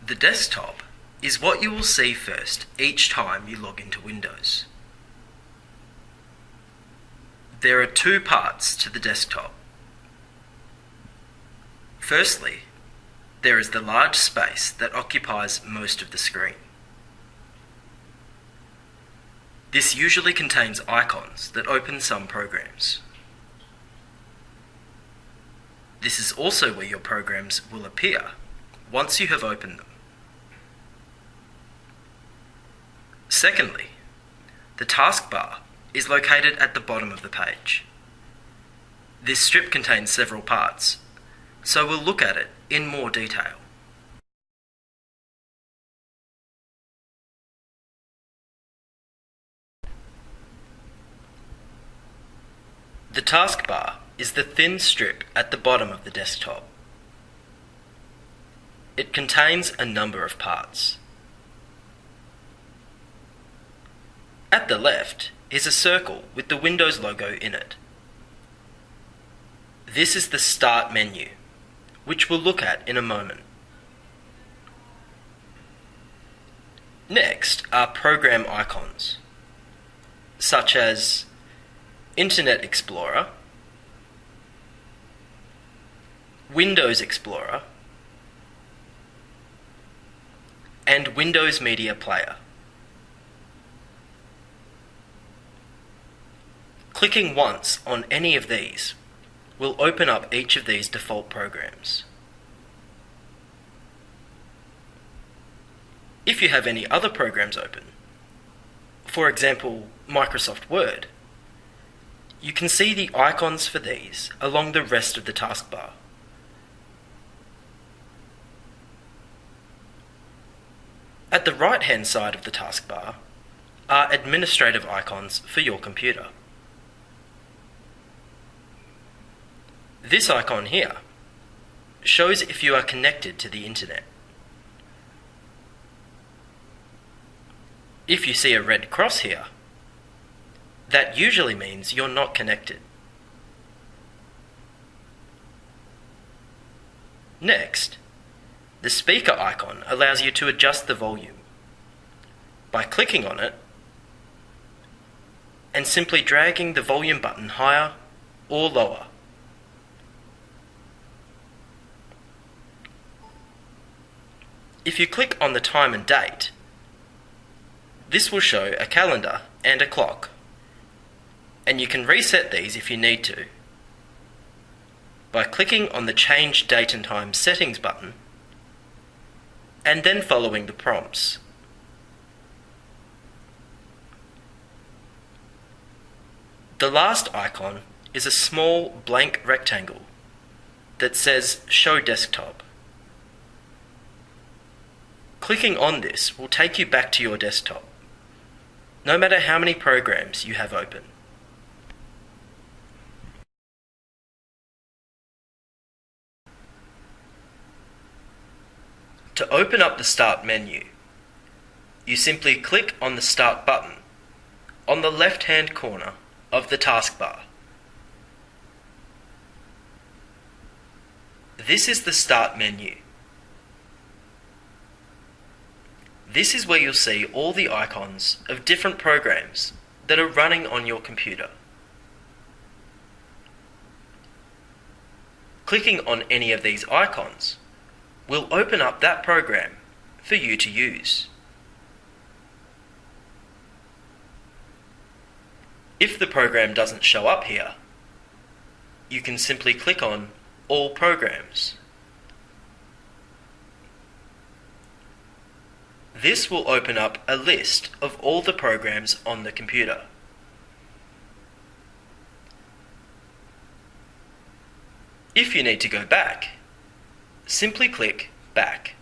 The desktop is what you will see first each time you log into Windows. There are two parts to the desktop. Firstly, there is the large space that occupies most of the screen. This usually contains icons that open some programs. This is also where your programs will appear once you have opened them. Secondly, the taskbar is located at the bottom of the page. This strip contains several parts, so we'll look at it in more detail. The taskbar is the thin strip at the bottom of the desktop. It contains a number of parts. At the left is a circle with the Windows logo in it. This is the Start menu, which we'll look at in a moment. Next are program icons, such as Internet Explorer, Windows Explorer, and Windows Media Player. Clicking once on any of these will open up each of these default programs. If you have any other programs open, for example Microsoft Word, you can see the icons for these along the rest of the taskbar. At the right-hand side of the taskbar are administrative icons for your computer. This icon here shows if you are connected to the internet. If you see a red cross here, that usually means you're not connected. Next, the speaker icon allows you to adjust the volume by clicking on it and simply dragging the volume button higher or lower. If you click on the time and date, this will show a calendar and a clock, and you can reset these if you need to by clicking on the Change Date and Time Settings button and then following the prompts. The last icon is a small blank rectangle that says Show Desktop. Clicking on this will take you back to your desktop, no matter how many programs you have open. To open up the Start menu, you simply click on the Start button on the left-hand corner of the taskbar. This is the Start menu. This is where you'll see all the icons of different programs that are running on your computer. Clicking on any of these icons will open up that program for you to use. If the program doesn't show up here, you can simply click on All Programs. This will open up a list of all the programs on the computer. If you need to go back, simply click Back.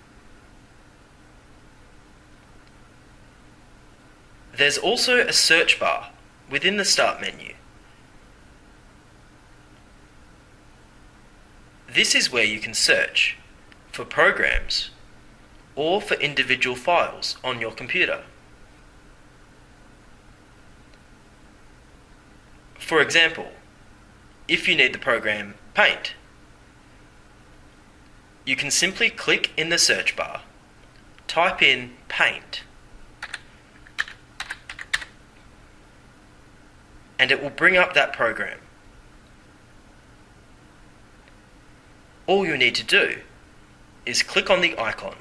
There's also a search bar within the Start menu. This is where you can search for programs or for individual files on your computer. For example, if you need the program Paint, you can simply click in the search bar type in paint, and it will bring up that program. All you need to do is click on the icon,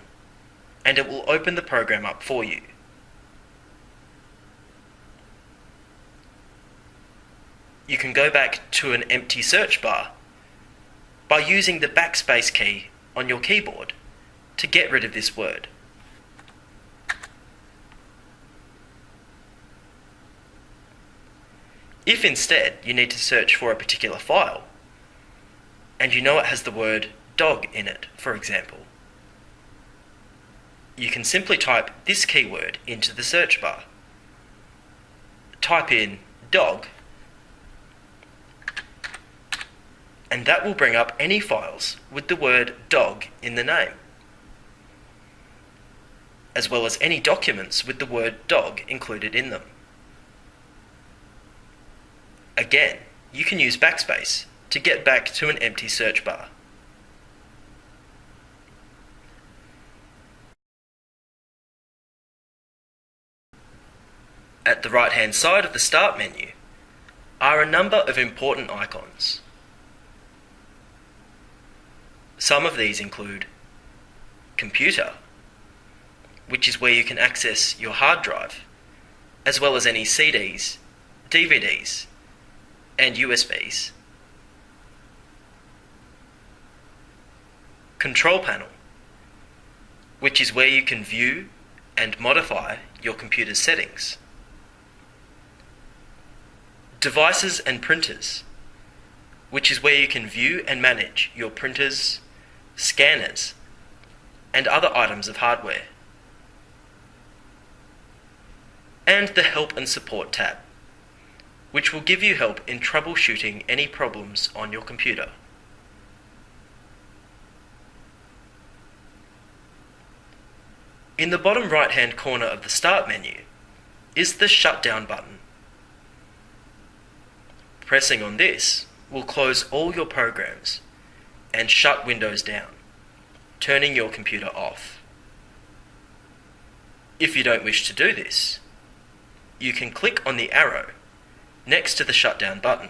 and it will open the program up for you. You can go back to an empty search bar by using the backspace key on your keyboard to get rid of this word. If instead you need to search for a particular file, and you know it has the word dog in it, for example, you can simply type this keyword into the search bar. Type in dog, and that will bring up any files with the word dog in the name, as well as any documents with the word dog included in them. Again, you can use backspace to get back to an empty search bar. At the right-hand side of the Start menu are a number of important icons. Some of these include Computer, which is where you can access your hard drive, as well as any CDs, DVDs, and USBs. Control Panel, which is where you can view and modify your computer's settings. Devices and Printers, which is where you can view and manage your printers, scanners, and other items of hardware. And the Help and Support tab, which will give you help in troubleshooting any problems on your computer. In the bottom right-hand corner of the Start menu is the Shutdown button. Pressing on this will close all your programs and shut Windows down, turning your computer off. If you don't wish to do this, you can click on the arrow next to the Shutdown button,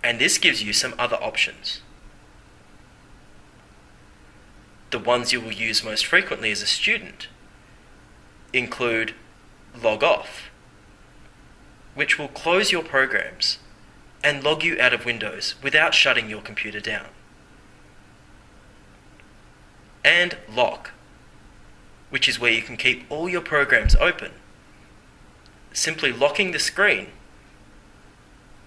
and this gives you some other options. The ones you will use most frequently as a student include Log Off, which will close your programs and log you out of Windows without shutting your computer down. And Lock, which is where you can keep all your programs open, simply locking the screen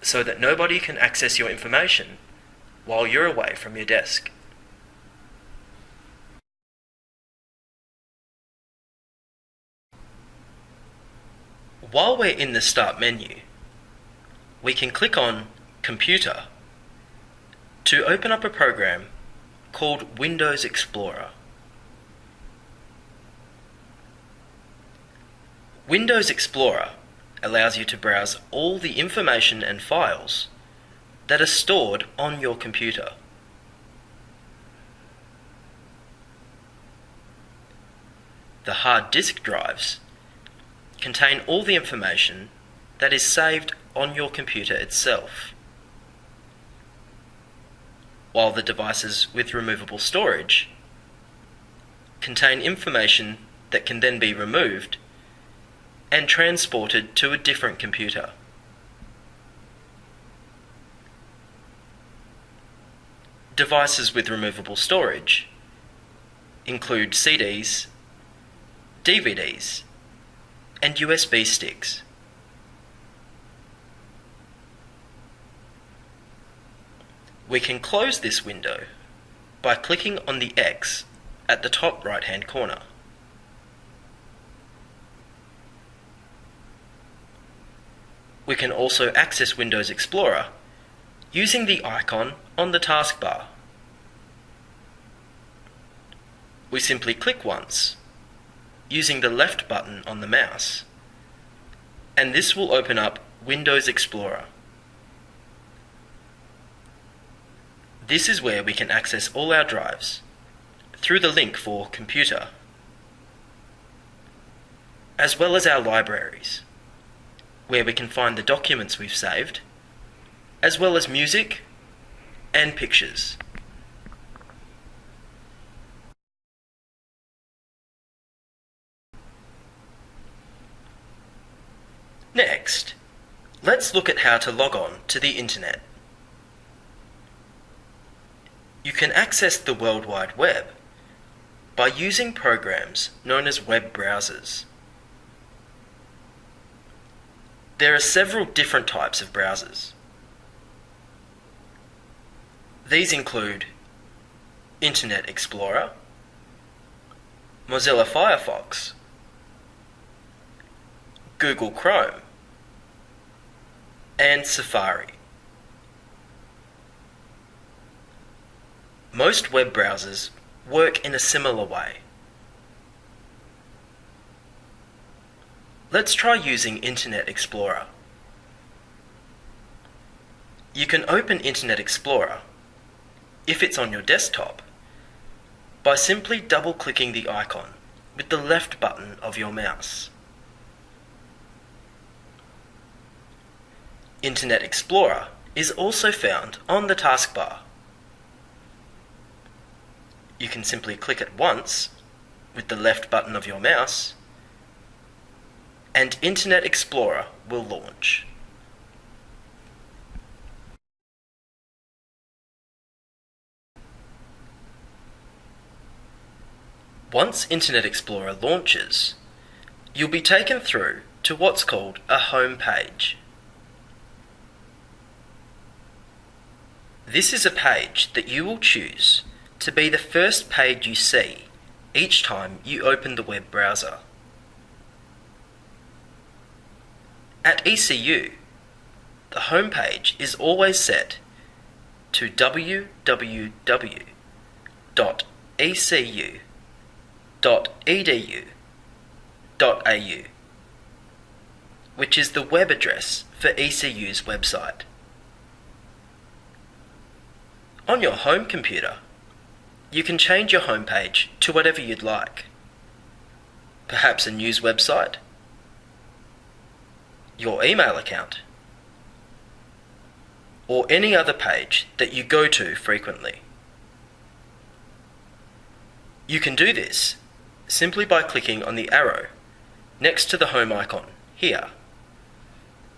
so that nobody can access your information while you're away from your desk. While we're in the Start menu, we can click on Computer to open up a program called Windows Explorer. Windows Explorer allows you to browse all the information and files that are stored on your computer. The hard disk drives contain all the information that is saved on your computer itself, while the devices with removable storage contain information that can then be removed and transported to a different computer. Devices with removable storage include CDs, DVDs, and USB sticks. We can close this window by clicking on the X at the top right-hand corner. We can also access Windows Explorer using the icon on the taskbar. We simply click once using the left button on the mouse, and this will open up Windows Explorer. This is where we can access all our drives through the link for Computer as well as our libraries, where we can find the documents we've saved, as well as music and pictures. Next, let's look at how to log on to the internet. You can access the World Wide Web by using programs known as web browsers. There are several different types of browsers. These include Internet Explorer, Mozilla Firefox, Google Chrome, and Safari. Most web browsers work in a similar way. Let's try using Internet Explorer. You can open Internet Explorer, if it's on your desktop, by simply double-clicking the icon with the left button of your mouse. Internet Explorer is also found on the taskbar. You can simply click it once with the left button of your mouse, and Internet Explorer will launch. Once Internet Explorer launches, you'll be taken through to what's called a home page. This is a page that you will choose to be the first page you see each time you open the web browser. At ECU, the home page is always set to www.ecu.edu.au, which is the web address for ECU's website. On your home computer, you can change your homepage to whatever you'd like. Perhaps a news website, your email account, or any other page that you go to frequently. You can do this simply by clicking on the arrow next to the home icon here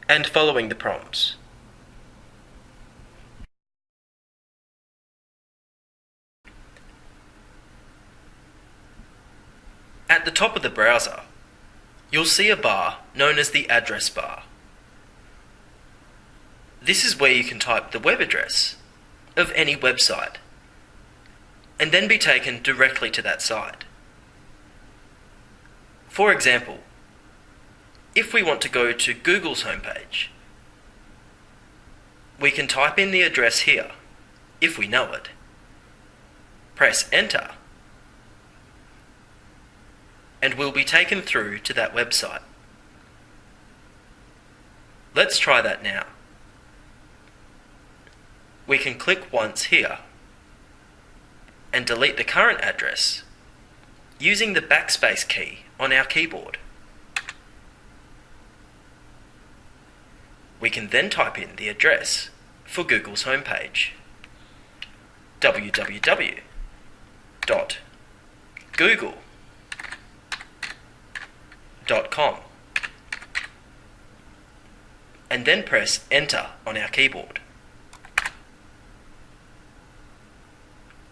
and following the prompts. At the top of the browser, you'll see a bar known as the address bar. This is where you can type the web address of any website and then be taken directly to that site. For example, if we want to go to Google's homepage, we can type in the address here, if we know it, press enter, and we'll be taken through to that website. Let's try that now. We can click once here and delete the current address using the backspace key on our keyboard. We can then type in the address for Google's homepage, www.google.com, and then press enter on our keyboard.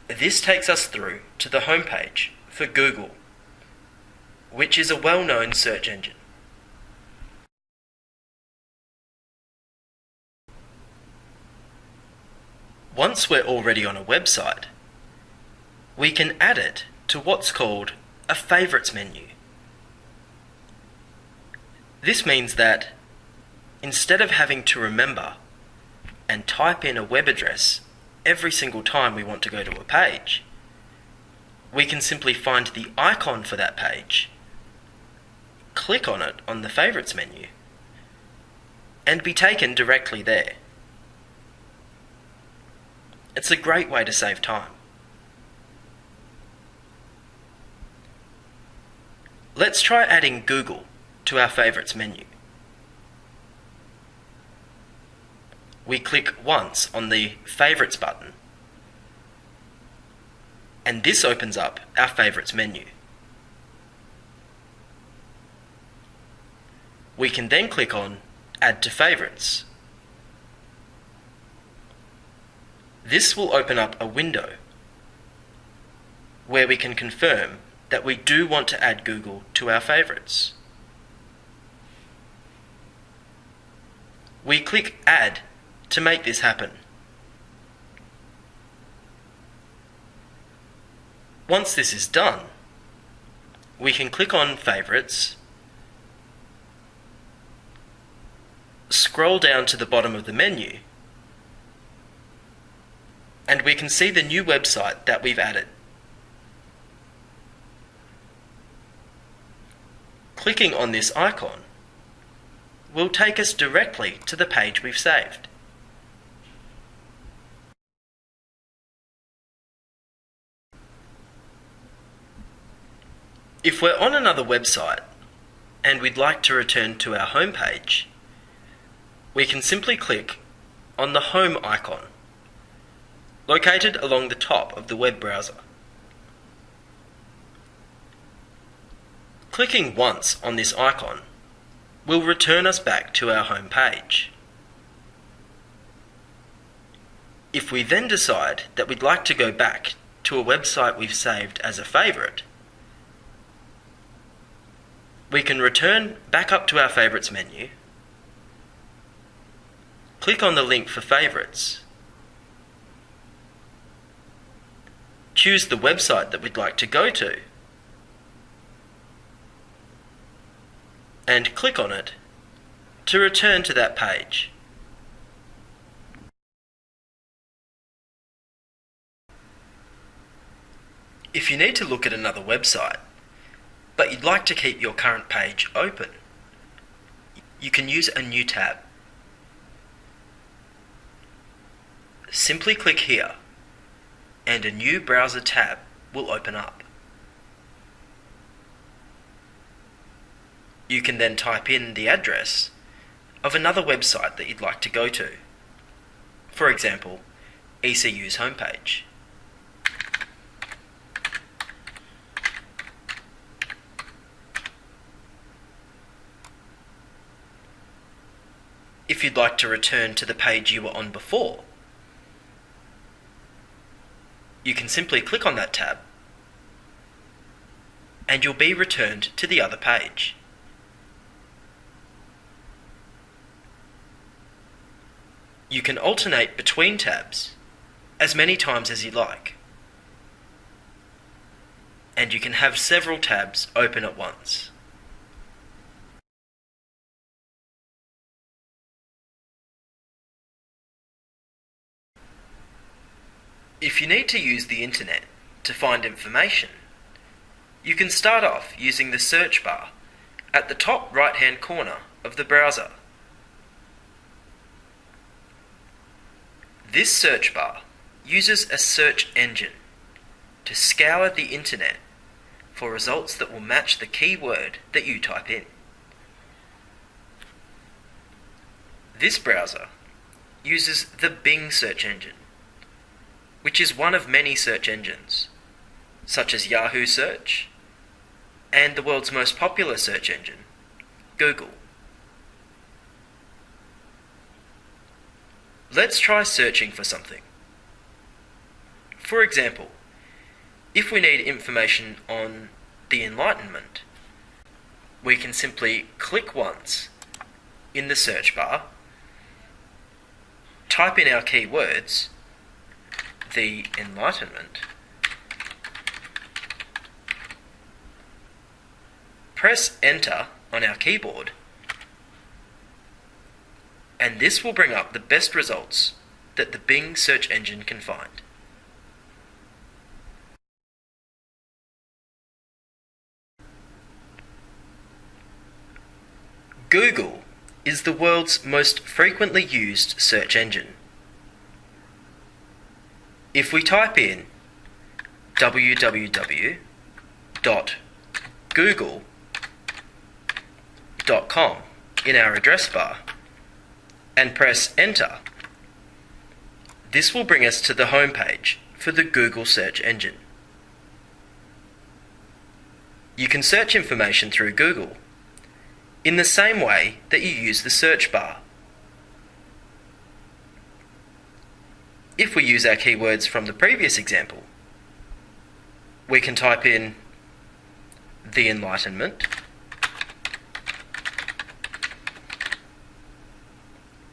This takes us through to the homepage for Google, which is a well-known search engine. Once we're already on a website, we can add it to what's called a favorites menu. This means that instead of having to remember and type in a web address every single time we want to go to a page, we can simply find the icon for that page, click on it on the favorites menu, and be taken directly there. It's a great way to save time. Let's try adding Google to our favourites menu. We click once on the Favourites button, and this opens up our favourites menu. We can then click on Add to Favourites. This will open up a window where we can confirm that we do want to add Google to our favourites. We click Add to make this happen. Once this is done, we can click on Favourites, scroll down to the bottom of the menu, and we can see the new website that we've added. Clicking on this icon will take us directly to the page we've saved. If we're on another website and we'd like to return to our home page, we can simply click on the Home icon, located along the top of the web browser. Clicking once on this icon will return us back to our home page. If we then decide that we'd like to go back to a website we've saved as a favourite, we can return back up to our Favourites menu, click on the link for Favourites, choose the website that we'd like to go to, and click on it to return to that page. If you need to look at another website, but you'd like to keep your current page open, you can use a new tab. Simply click here, and a new browser tab will open up. You can then type in the address of another website that you'd like to go to. For example, ECU's homepage. If you'd like to return to the page you were on before, you can simply click on that tab and you'll be returned to the other page. You can alternate between tabs as many times as you like, and you can have several tabs open at once. If you need to use the internet to find information, you can start off using the search bar at the top right-hand corner of the browser. This search bar uses a search engine to scour the internet for results that will match the keyword that you type in. This browser uses the Bing search engine, which is one of many search engines, such as Yahoo Search and the world's most popular search engine, Google. Let's try searching for something. For example, if we need information on the Enlightenment, we can simply click once in the search bar, type in our keywords, the Enlightenment, press Enter on our keyboard, and this will bring up the best results that the Bing search engine can find. Google is the world's most frequently used search engine. If we type in www.google, google.com in our address bar and press Enter, this will bring us to the home page for the Google search engine. You can search information through Google in the same way that you use the search bar. If we use our keywords from the previous example, we can type in the Enlightenment,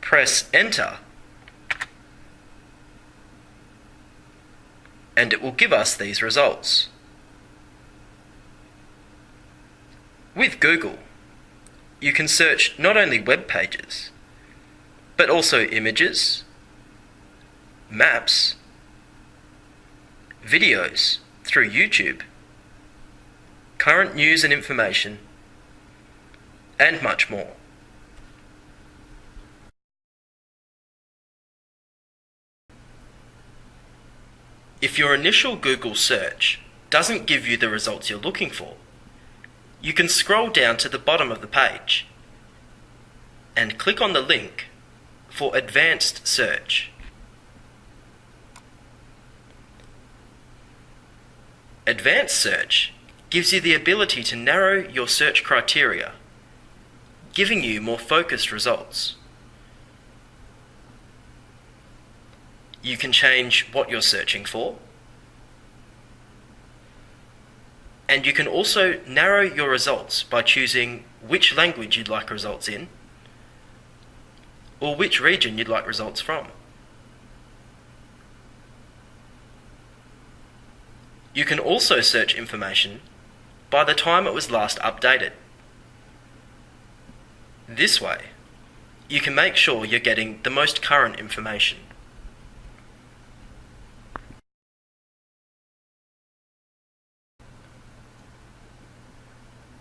press Enter, and it will give us these results. With Google, you can search not only web pages, but also images, maps, videos through YouTube, current news and information, and much more. If your initial Google search doesn't give you the results you're looking for, you can scroll down to the bottom of the page and click on the link for Advanced Search. Advanced Search gives you the ability to narrow your search criteria, giving you more focused results. You can change what you're searching for, and you can also narrow your results by choosing which language you'd like results in, or which region you'd like results from. You can also search information by the time it was last updated. This way, you can make sure you're getting the most current information.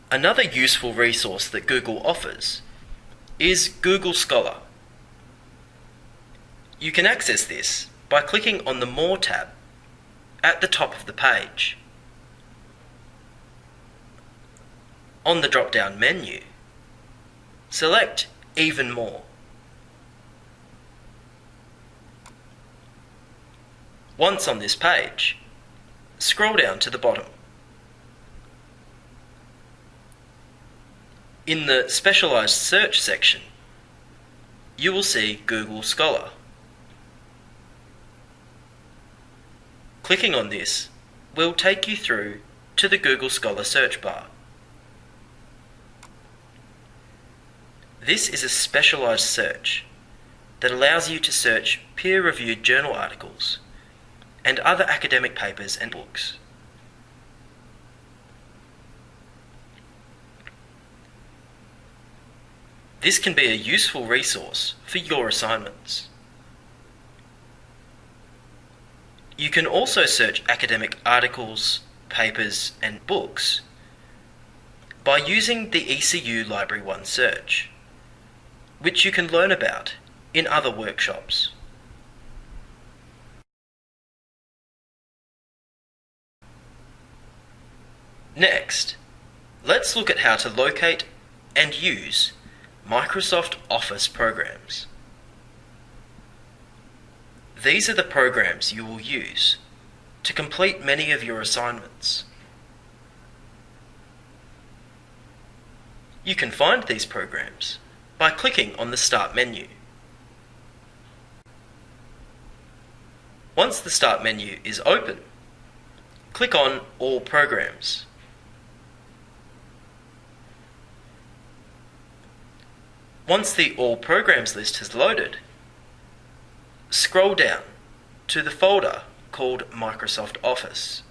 Another useful resource that Google offers is Google Scholar. You can access this by clicking on the More tab at the top of the page. On the drop-down menu, select Even More. Once on this page, scroll down to the bottom. In the Specialized Search section, you will see Google Scholar. Clicking on this will take you through to the Google Scholar search bar. This is a specialized search that allows you to search peer-reviewed journal articles and other academic papers and books. This can be a useful resource for your assignments. You can also search academic articles, papers, and books by using the ECU Library 1 search, which you can learn about in other workshops. Next, let's look at how to locate and use Microsoft Office programs. These are the programs you will use to complete many of your assignments. You can find these programs by clicking on the Start menu. Once the Start menu is open, click on All Programs. Once the All Programs list has loaded, scroll down to the folder called Microsoft Office.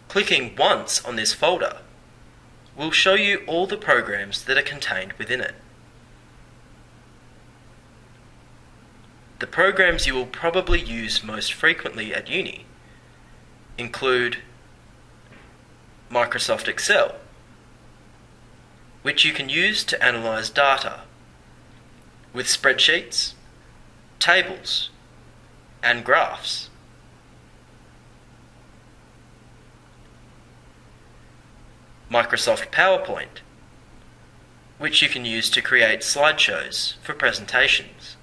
Clicking once on this folder will show you all the programs that are contained within it. The programs you will probably use most frequently at uni include Microsoft Excel, which you can use to analyze data with spreadsheets, tables, and graphs. Microsoft PowerPoint, which you can use to create slideshows for presentations,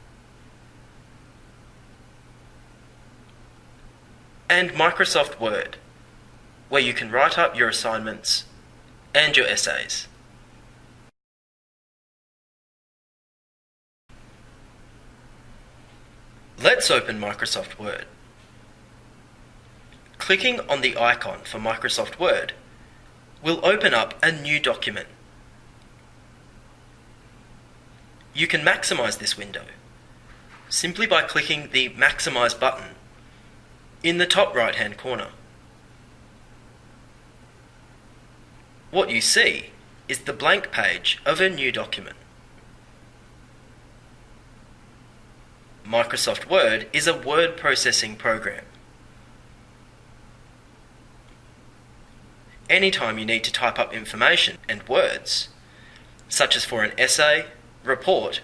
and Microsoft Word, where you can write up your assignments and your essays. Let's open Microsoft Word. Clicking on the icon for Microsoft Word will open up a new document. You can maximize this window simply by clicking the Maximize button in the top right-hand corner. What you see is the blank page of a new document. Microsoft Word is a word processing program. Anytime you need to type up information and words, such as for an essay, report,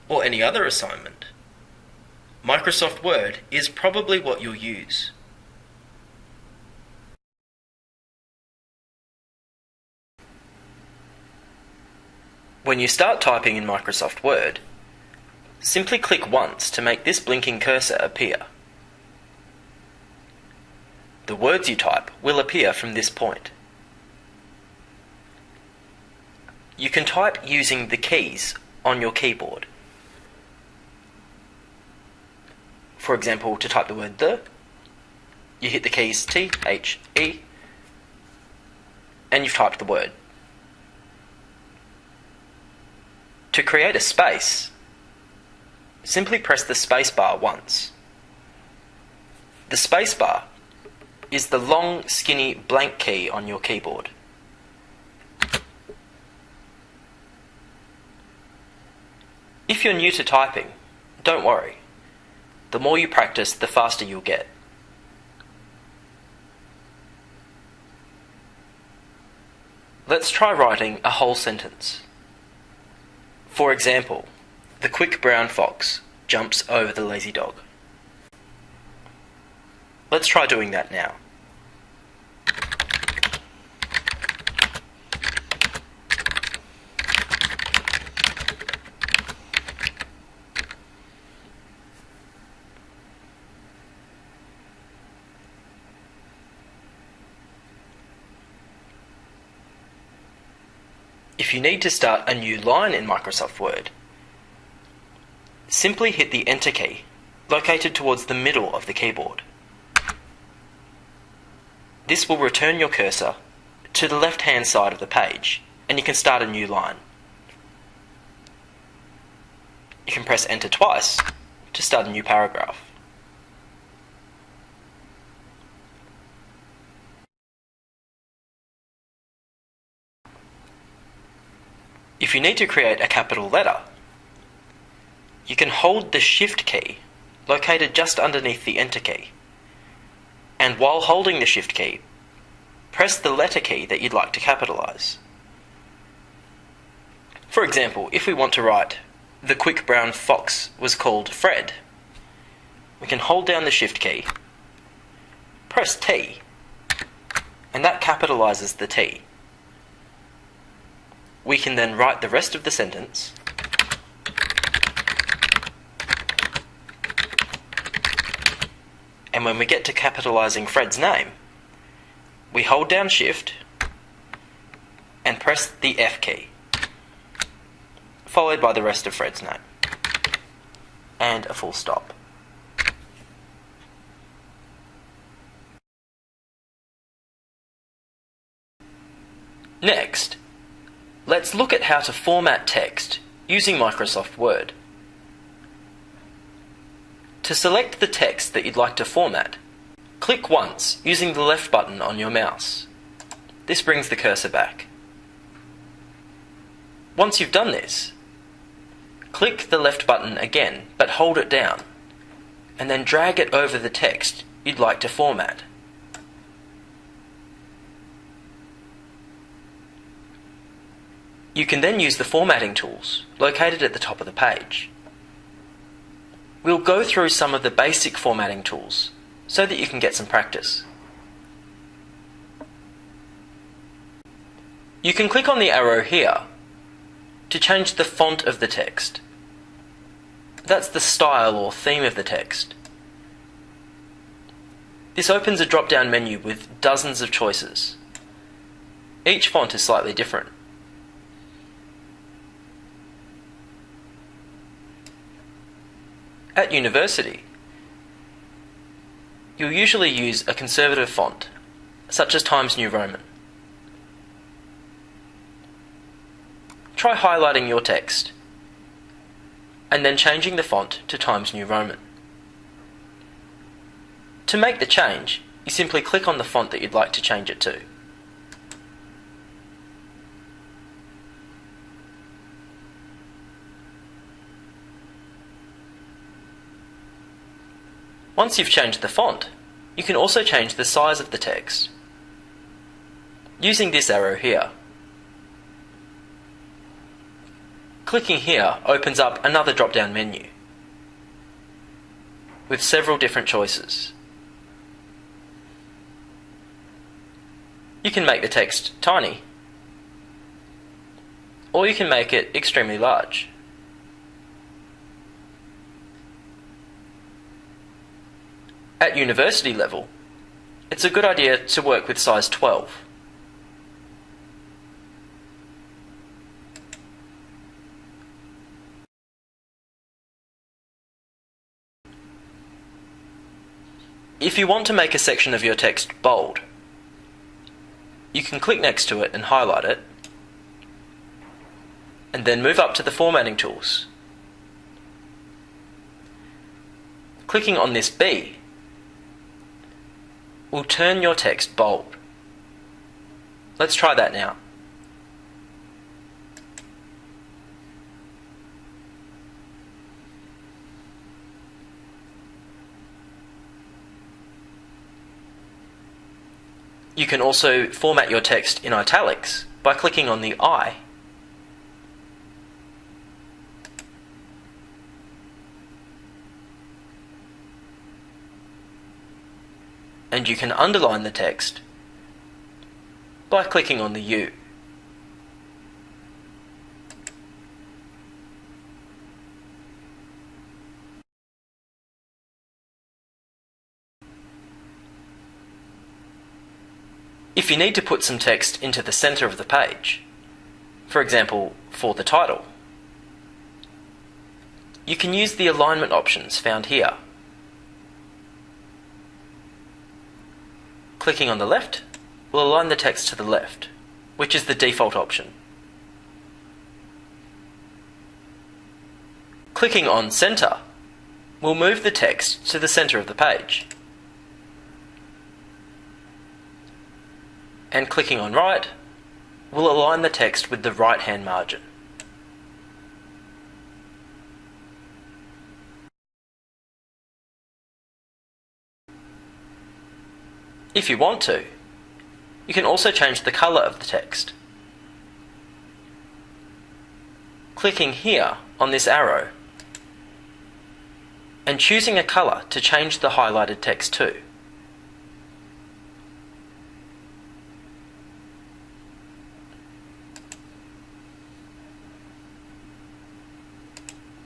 or any other assignment, Microsoft Word is probably what you'll use. When you start typing in Microsoft Word, simply click once to make this blinking cursor appear. The words you type will appear from this point. You can type using the keys on your keyboard. For example, to type the word "the", you hit the keys T, H, E, and you've typed the word. To create a space, simply press the space bar once. The space bar is the long, skinny blank key on your keyboard. If you're new to typing, don't worry. The more you practice, the faster you'll get. Let's try writing a whole sentence. For example, the quick brown fox jumps over the lazy dog. Let's try doing that now. If you need to start a new line in Microsoft Word, simply hit the Enter key, located towards the middle of the keyboard. This will return your cursor to the left-hand side of the page, and you can start a new line. You can press Enter twice to start a new paragraph. If you need to create a capital letter, you can hold the Shift key located just underneath the Enter key, and while holding the Shift key, press the letter key that you'd like to capitalize. For example, if we want to write, "The quick brown fox was called Fred," we can hold down the Shift key, press T, and that capitalizes the T. We can then write the rest of the sentence and when we get to capitalizing Fred's name, we hold down Shift and press the F key, followed by the rest of Fred's name, and a full stop. Next, let's look at how to format text using Microsoft Word. To select the text that you'd like to format, click once using the left button on your mouse. This brings the cursor back. Once you've done this, click the left button again, but hold it down, and then drag it over the text you'd like to format. You can then use the formatting tools located at the top of the page. We'll go through some of the basic formatting tools so that you can get some practice. You can click on the arrow here to change the font of the text. That's the style or theme of the text. This opens a drop-down menu with dozens of choices. Each font is slightly different. At university, you'll usually use a conservative font, such as Times New Roman. Try highlighting your text, and then changing the font to Times New Roman. To make the change, you simply click on the font that you'd like to change it to. Once you've changed the font, you can also change the size of the text using this arrow here. Clicking here opens up another drop-down menu with several different choices. You can make the text tiny, or you can make it extremely large. At university level, it's a good idea to work with size 12. If you want to make a section of your text bold, you can click next to it and highlight it, and then move up to the formatting tools. Clicking on this B will turn your text bold. Let's try that now. You can also format your text in italics by clicking on the I. And you can underline the text by clicking on the U. If you need to put some text into the center of the page, for example, for the title, you can use the alignment options found here. Clicking on the left will align the text to the left, which is the default option. Clicking on Center will move the text to the center of the page. And clicking on Right will align the text with the right-hand margin. If you want to, you can also change the color of the text. Clicking here on this arrow and choosing a color to change the highlighted text to.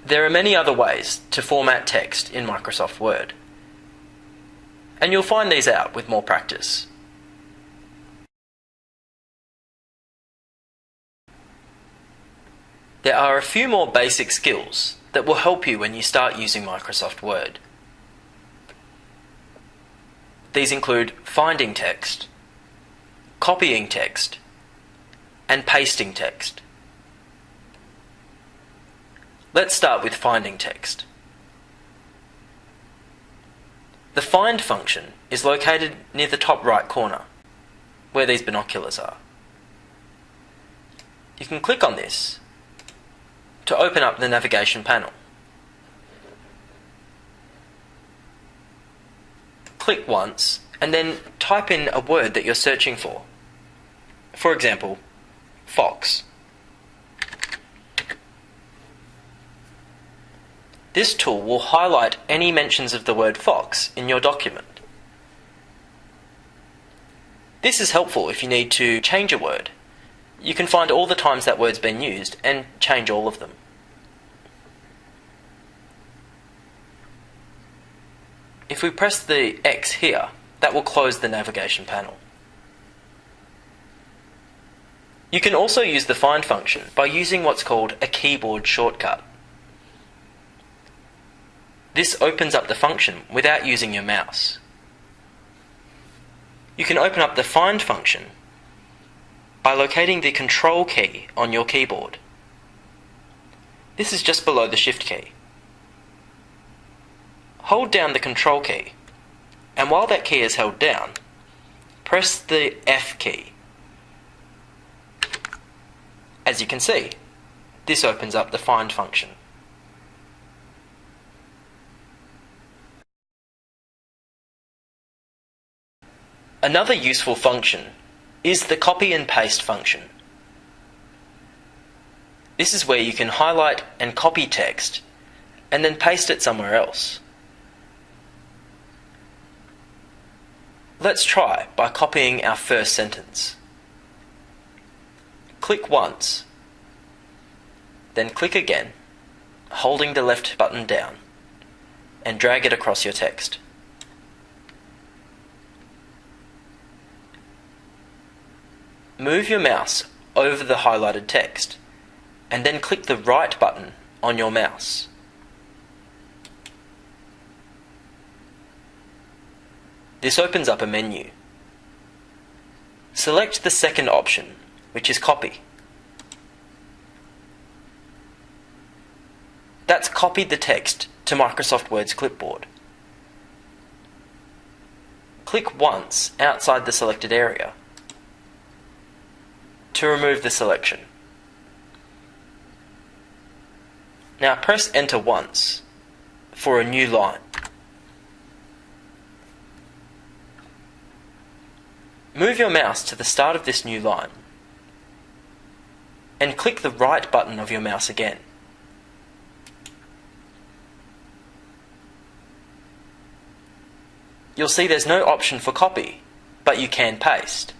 There are many other ways to format text in Microsoft Word, and you'll find these out with more practice. There are a few more basic skills that will help you when you start using Microsoft Word. These include finding text, copying text, and pasting text. Let's start with finding text. The find function is located near the top right corner, where these binoculars are. You can click on this to open up the navigation panel. Click once and then type in a word that you're searching for. For example, fox. This tool will highlight any mentions of the word fox in your document. This is helpful if you need to change a word. you can find all the times that word's been used and change all of them. If we press the X here, that will close the navigation panel. You can also use the find function by using what's called a keyboard shortcut. This opens up the function without using your mouse. You can open up the find function by locating the control key on your keyboard. This is just below the shift key. Hold down the control key, and while that key is held down, press the F key. As you can see, this opens up the find function. Another useful function is the copy and paste function. This is where you can highlight and copy text and then paste it somewhere else. Let's try by copying our first sentence. Click once, then click again, holding the left button down, and drag it across your text. Move your mouse over the highlighted text, and then click the right button on your mouse. This opens up a menu. Select the second option, which is copy. That's copied the text to Microsoft Word's clipboard. Click once outside the selected area to remove the selection. Now press Enter once for a new line. Move your mouse to the start of this new line and click the right button of your mouse again. You'll see there's no option for copy, but you can paste.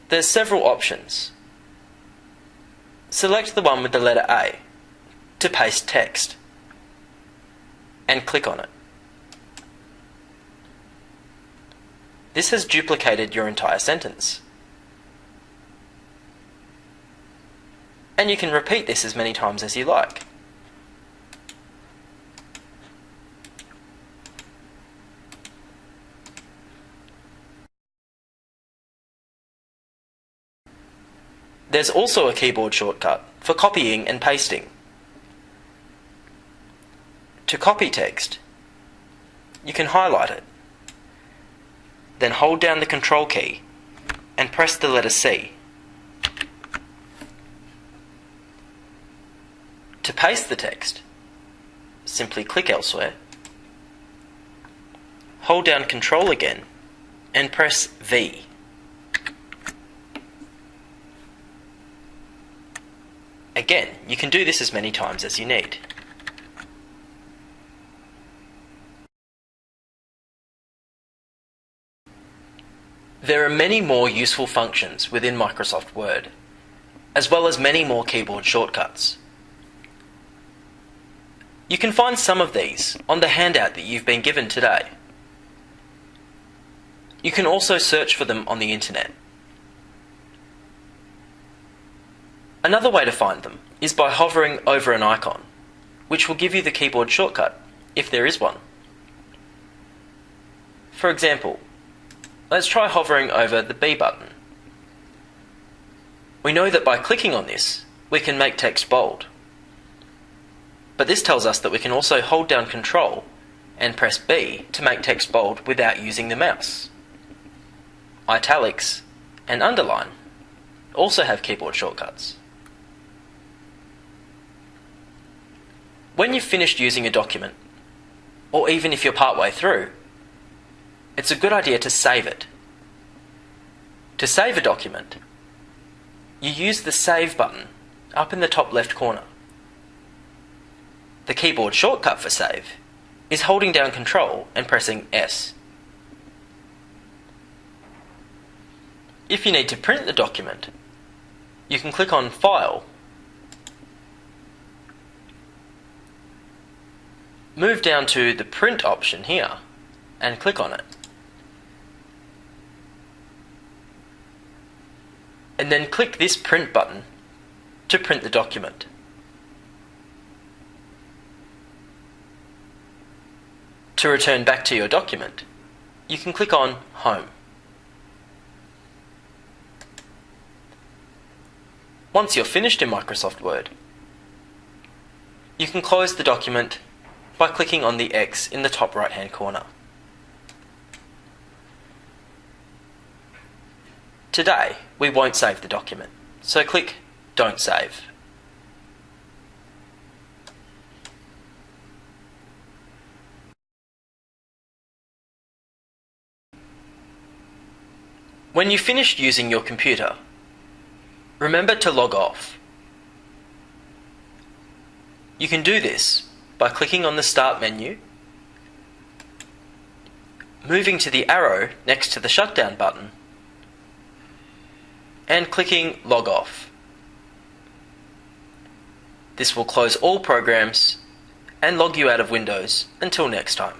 There's several options. Select the one with the letter A to paste text and click on it. This has duplicated your entire sentence. And you can repeat this as many times as you like. There's also a keyboard shortcut for copying and pasting. To copy text, you can highlight it, then hold down the control key and press the letter C. To paste the text, simply click elsewhere, hold down control again and press V. Again, you can do this as many times as you need. There are many more useful functions within Microsoft Word, as well as many more keyboard shortcuts. You can find some of these on the handout that you've been given today. You can also search for them on the internet. Another way to find them is by hovering over an icon, which will give you the keyboard shortcut, if there is one. For example, let's try hovering over the B button. We know that by clicking on this, we can make text bold. But this tells us that we can also hold down Control and press B to make text bold without using the mouse. Italics and underline also have keyboard shortcuts. When you've finished using a document, or even if you're partway through, it's a good idea to save it. To save a document, you use the Save button up in the top left corner. The keyboard shortcut for save is holding down Control and pressing S. If you need to print the document, you can click on File, move down to the Print option here and click on it. And then click this Print button to print the document. To return back to your document, you can click on Home. Once you're finished in Microsoft Word, you can close the document by clicking on the X in the top right hand corner. Today, we won't save the document, so click Don't Save. When you've finished using your computer, remember to log off. You can do this by clicking on the Start menu, moving to the arrow next to the Shutdown button, and clicking Log Off. This will close all programs and log you out of Windows until next time.